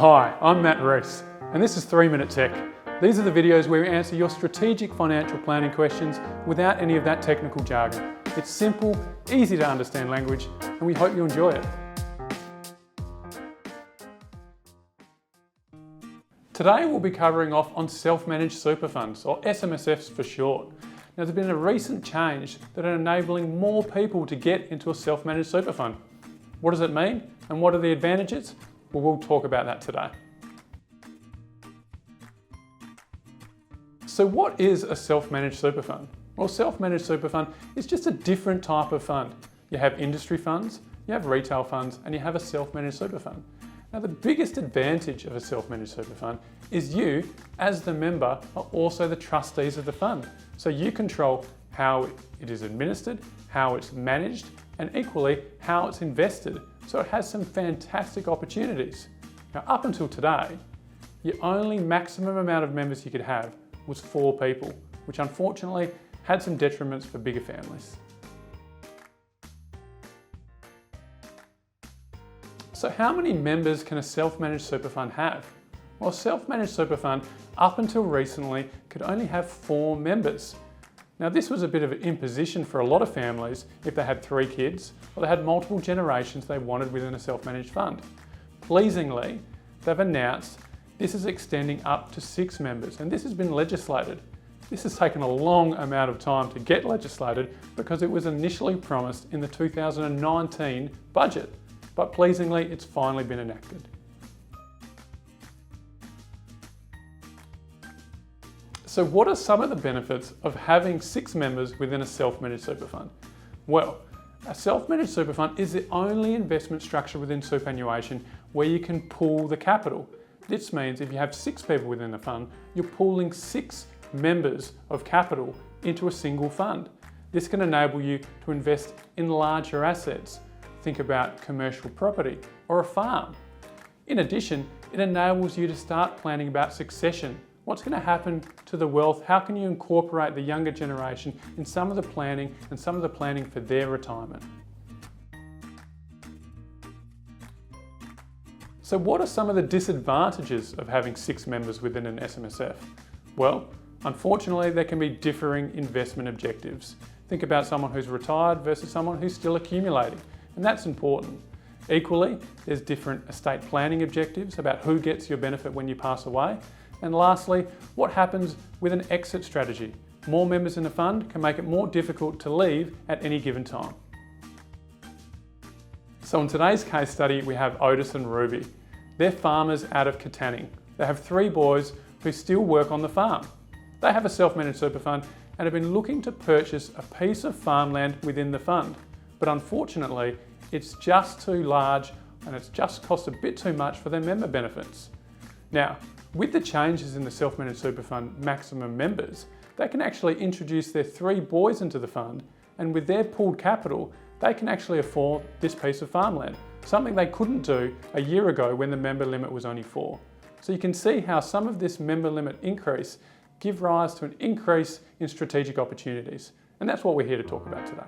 Hi, I'm Matt Rees, and this is 3 Minute Tech. These are the videos where we answer your strategic financial planning questions without any of that technical jargon. It's simple, easy to understand language, and we hope you enjoy it. Today we'll be covering off on self-managed super funds, or SMSFs for short. Now there's been a recent change that are enabling more people to get into a self-managed super fund. What does it mean, and what are the advantages? Well, we'll talk about that today. So what is a self-managed super fund? Well, self-managed super fund is just a different type of fund. You have industry funds, you have retail funds, and you have a self-managed super fund. Now, the biggest advantage of a self-managed super fund is you, as the member, are also the trustees of the fund. So you control how it is administered, how it's managed, and equally how it's invested. So it has some fantastic opportunities. Now, up until today, the only maximum amount of members you could have was 4 people, which unfortunately had some detriments for bigger families. So how many members can a self-managed super fund have? Well, a self-managed super fund, up until recently, could only have 4 members. Now, this was a bit of an imposition for a lot of families if they had 3 kids or they had multiple generations they wanted within a self-managed fund. Pleasingly, they've announced this is extending up to 6 members, and this has been legislated. This has taken a long amount of time to get legislated because it was initially promised in the 2019 budget, but pleasingly, it's finally been enacted. So what are some of the benefits of having 6 members within a self-managed super fund? Well, a self-managed super fund is the only investment structure within superannuation where you can pool the capital. This means if you have 6 people within the fund, you're pooling 6 members of capital into a single fund. This can enable you to invest in larger assets. Think about commercial property or a farm. In addition, it enables you to start planning about succession. What's going to happen to the wealth? How can you incorporate the younger generation in some of the planning for their retirement? So what are some of the disadvantages of having 6 members within an SMSF? Well, unfortunately, there can be differing investment objectives. Think about someone who's retired versus someone who's still accumulating, and that's important. Equally, there's different estate planning objectives about who gets your benefit when you pass away. And lastly, what happens with an exit strategy? More members in the fund can make it more difficult to leave at any given time. So in today's case study, we have Otis and Ruby. They're farmers out of Katanning. They have 3 boys who still work on the farm. They have a self-managed super fund and have been looking to purchase a piece of farmland within the fund. But unfortunately, it's just too large and it's just cost a bit too much for their member benefits. Now, with the changes in the self-managed super fund maximum members, they can actually introduce their 3 boys into the fund, and with their pooled capital, they can actually afford this piece of farmland, something they couldn't do a year ago when the member limit was only 4. So you can see how some of this member limit increase give rise to an increase in strategic opportunities, and that's what we're here to talk about today.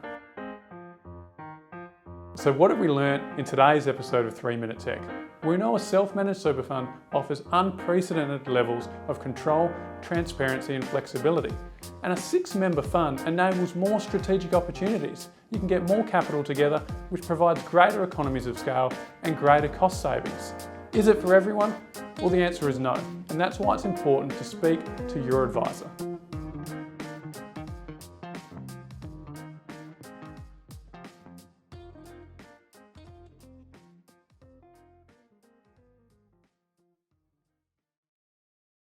So what have we learnt in today's episode of 3 Minute Tech? We know a self-managed super fund offers unprecedented levels of control, transparency and flexibility. And a 6-member fund enables more strategic opportunities. You can get more capital together, which provides greater economies of scale and greater cost savings. Is it for everyone? Well, the answer is no. And that's why it's important to speak to your advisor.